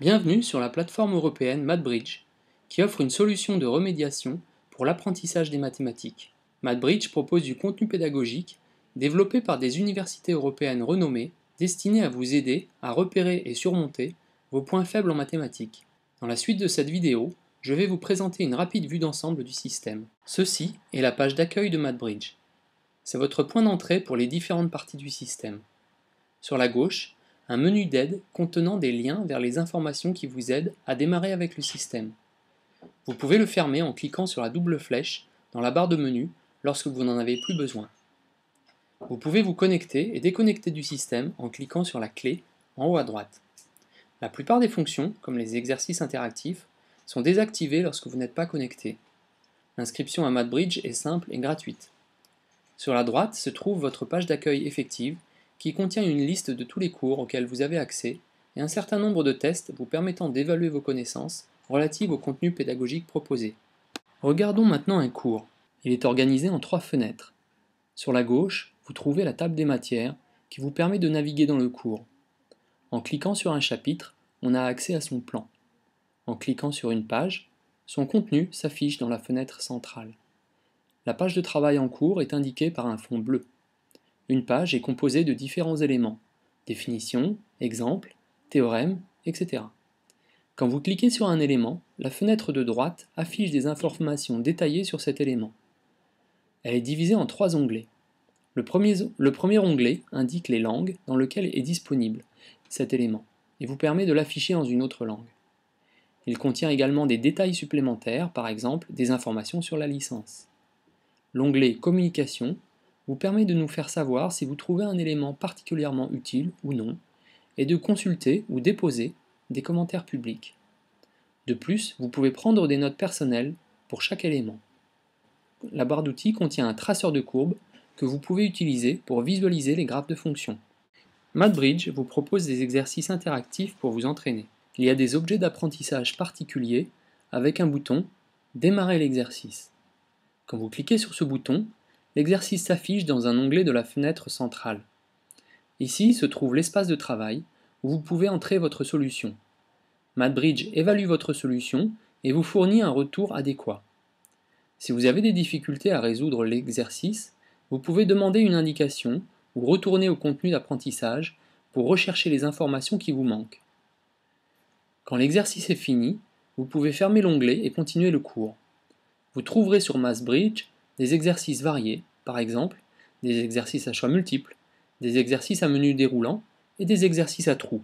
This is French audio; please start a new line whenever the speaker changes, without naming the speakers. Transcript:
Bienvenue sur la plateforme européenne MathBridge, qui offre une solution de remédiation pour l'apprentissage des mathématiques. MathBridge propose du contenu pédagogique développé par des universités européennes renommées destiné à vous aider à repérer et surmonter vos points faibles en mathématiques. Dans la suite de cette vidéo, je vais vous présenter une rapide vue d'ensemble du système. Ceci est la page d'accueil de MathBridge. C'est votre point d'entrée pour les différentes parties du système. Sur la gauche, un menu d'aide contenant des liens vers les informations qui vous aident à démarrer avec le système. Vous pouvez le fermer en cliquant sur la double flèche dans la barre de menu lorsque vous n'en avez plus besoin. Vous pouvez vous connecter et déconnecter du système en cliquant sur la clé en haut à droite. La plupart des fonctions, comme les exercices interactifs, sont désactivées lorsque vous n'êtes pas connecté. L'inscription à MathBridge est simple et gratuite. Sur la droite se trouve votre page d'accueil effective qui contient une liste de tous les cours auxquels vous avez accès et un certain nombre de tests vous permettant d'évaluer vos connaissances relatives au contenu pédagogique proposé. Regardons maintenant un cours. Il est organisé en 3 fenêtres. Sur la gauche, vous trouvez la table des matières qui vous permet de naviguer dans le cours. En cliquant sur un chapitre, on a accès à son plan. En cliquant sur une page, son contenu s'affiche dans la fenêtre centrale. La page de travail en cours est indiquée par un fond bleu. Une page est composée de différents éléments, définitions, exemples, théorèmes, etc. Quand vous cliquez sur un élément, la fenêtre de droite affiche des informations détaillées sur cet élément. Elle est divisée en 3 onglets. Le premier onglet indique les langues dans lesquelles est disponible cet élément et vous permet de l'afficher dans une autre langue. Il contient également des détails supplémentaires, par exemple des informations sur la licence. L'onglet Communication vous permet de nous faire savoir si vous trouvez un élément particulièrement utile ou non, et de consulter ou déposer des commentaires publics. De plus, vous pouvez prendre des notes personnelles pour chaque élément. La barre d'outils contient un traceur de courbes que vous pouvez utiliser pour visualiser les graphes de fonctions. MathBridge vous propose des exercices interactifs pour vous entraîner. Il y a des objets d'apprentissage particuliers avec un bouton « Démarrer l'exercice ». Quand vous cliquez sur ce bouton, l'exercice s'affiche dans un onglet de la fenêtre centrale. Ici se trouve l'espace de travail où vous pouvez entrer votre solution. MathBridge évalue votre solution et vous fournit un retour adéquat. Si vous avez des difficultés à résoudre l'exercice, vous pouvez demander une indication ou retourner au contenu d'apprentissage pour rechercher les informations qui vous manquent. Quand l'exercice est fini, vous pouvez fermer l'onglet et continuer le cours. Vous trouverez sur MathBridge des exercices variés, par exemple des exercices à choix multiples, des exercices à menu déroulant et des exercices à trous.